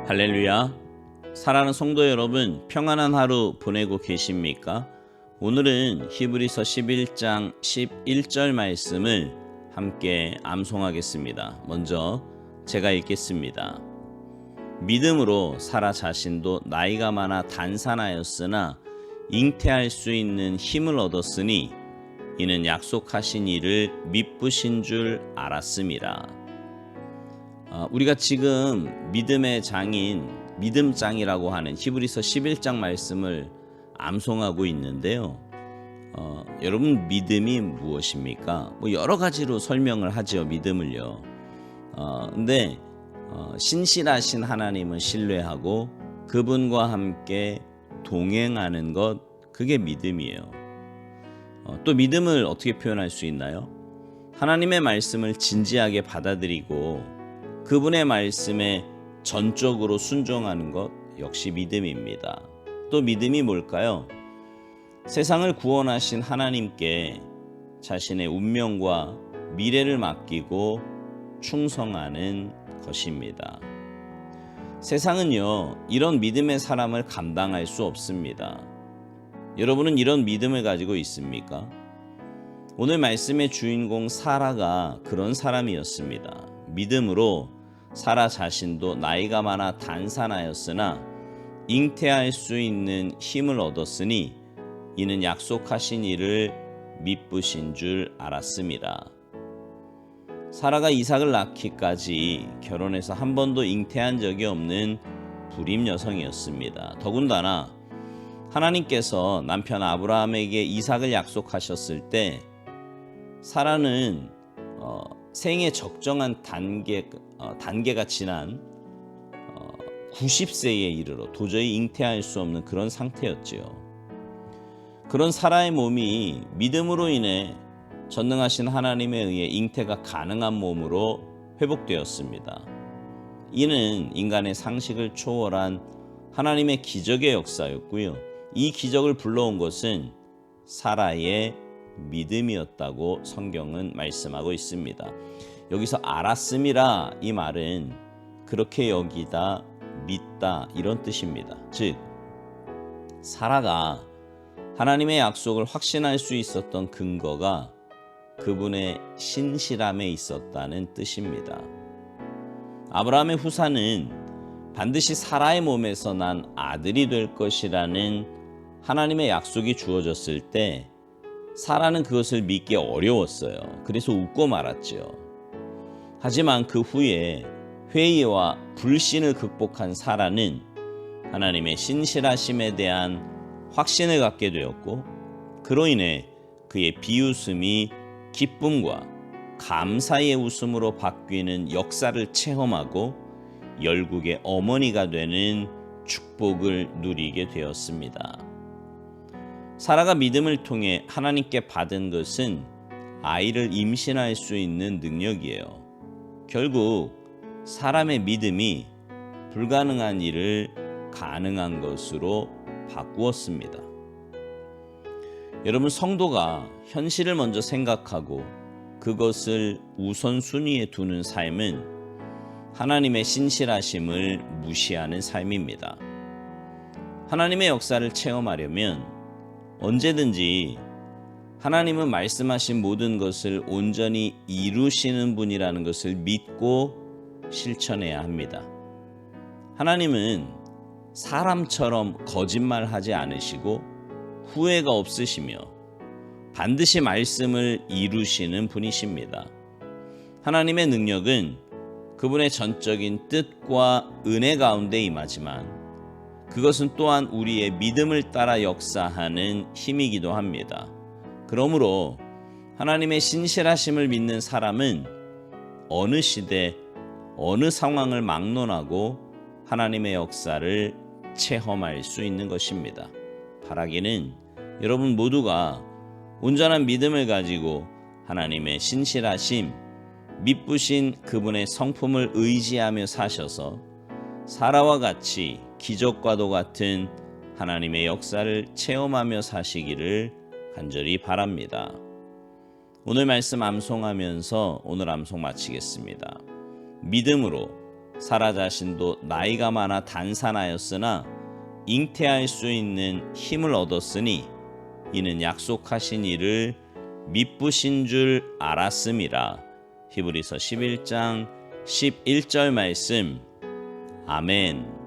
할렐루야. 사랑하는 성도 여러분, 평안한 하루 보내고 계십니까? 오늘은 히브리서 11장 11절 말씀을 함께 암송하겠습니다. 먼저 제가 읽겠습니다. 믿음으로 사라 자신도 나이가 많아 단산하였으나 잉태할 수 있는 힘을 얻었으니 이는 약속하신 이를 미쁘신 줄 알았음이라. 우리가 지금 믿음의 장인, 믿음장이라고 하는 히브리서 11장 말씀을 암송하고 있는데요. 여러분, 믿음이 무엇입니까? 여러 가지로 설명을 하죠, 믿음을요. 근데 신실하신 하나님은 신뢰하고 그분과 함께 동행하는 것, 그게 믿음이에요. 또 믿음을 어떻게 표현할 수 있나요? 하나님의 말씀을 진지하게 받아들이고 그분의 말씀에 전적으로 순종하는 것 역시 믿음입니다. 또 믿음이 뭘까요? 세상을 구원하신 하나님께 자신의 운명과 미래를 맡기고 충성하는 것입니다. 세상은요, 이런 믿음의 사람을 감당할 수 없습니다. 여러분은 이런 믿음을 가지고 있습니까? 오늘 말씀의 주인공 사라가 그런 사람이었습니다. 믿음으로 사라 자신도 나이가 많아 단산하였으나 잉태할 수 있는 힘을 얻었으니 이는 약속하신 이를 미쁘신 줄 알았음이라. 사라가 이삭을 낳기까지 결혼해서 한 번도 잉태한 적이 없는 불임 여성이었습니다. 더군다나 하나님께서 남편 아브라함에게 이삭을 약속하셨을 때 사라는 생의 적정한 단계가 지난 90세에 이르러 도저히 잉태할 수 없는 그런 상태였지요. 그런 사라의 몸이 믿음으로 인해 전능하신 하나님에 의해 잉태가 가능한 몸으로 회복되었습니다. 이는 인간의 상식을 초월한 하나님의 기적의 역사였고요. 이 기적을 불러온 것은 사라의 믿음이었다고 성경은 말씀하고 있습니다. 여기서 알았음이라, 이 말은 그렇게 여기다, 믿다, 이런 뜻입니다. 즉, 사라가 하나님의 약속을 확신할 수 있었던 근거가 그분의 신실함에 있었다는 뜻입니다. 아브라함의 후사는 반드시 사라의 몸에서 난 아들이 될 것이라는 하나님의 약속이 주어졌을 때 사라는 그것을 믿기 어려웠어요. 그래서 웃고 말았죠. 하지만 그 후에 회의와 불신을 극복한 사라는 하나님의 신실하심에 대한 확신을 갖게 되었고, 그로 인해 그의 비웃음이 기쁨과 감사의 웃음으로 바뀌는 역사를 체험하고 열국의 어머니가 되는 축복을 누리게 되었습니다. 사라가 믿음을 통해 하나님께 받은 것은 아이를 임신할 수 있는 능력이에요. 결국 사람의 믿음이 불가능한 일을 가능한 것으로 바꾸었습니다. 여러분, 성도가 현실을 먼저 생각하고 그것을 우선순위에 두는 삶은 하나님의 신실하심을 무시하는 삶입니다. 하나님의 역사를 체험하려면 언제든지 하나님은 말씀하신 모든 것을 온전히 이루시는 분이라는 것을 믿고 실천해야 합니다. 하나님은 사람처럼 거짓말하지 않으시고 후회가 없으시며 반드시 말씀을 이루시는 분이십니다. 하나님의 능력은 그분의 전적인 뜻과 은혜 가운데 임하지만 그것은 또한 우리의 믿음을 따라 역사하는 힘이기도 합니다. 그러므로 하나님의 신실하심을 믿는 사람은 어느 시대, 어느 상황을 막론하고 하나님의 역사를 체험할 수 있는 것입니다. 바라기는 여러분 모두가 온전한 믿음을 가지고 하나님의 신실하심, 미쁘신 그분의 성품을 의지하며 사셔서 사라와 같이 기적과도 같은 하나님의 역사를 체험하며 사시기를 간절히 바랍니다. 오늘 말씀 암송하면서 오늘 암송 마치겠습니다. 믿음으로 사라 자신도 나이가 많아 단산하였으나 잉태할 수 있는 힘을 얻었으니 이는 약속하신 이를 미쁘신 줄 알았음이라. 히브리서 11장 11절 말씀. 아멘.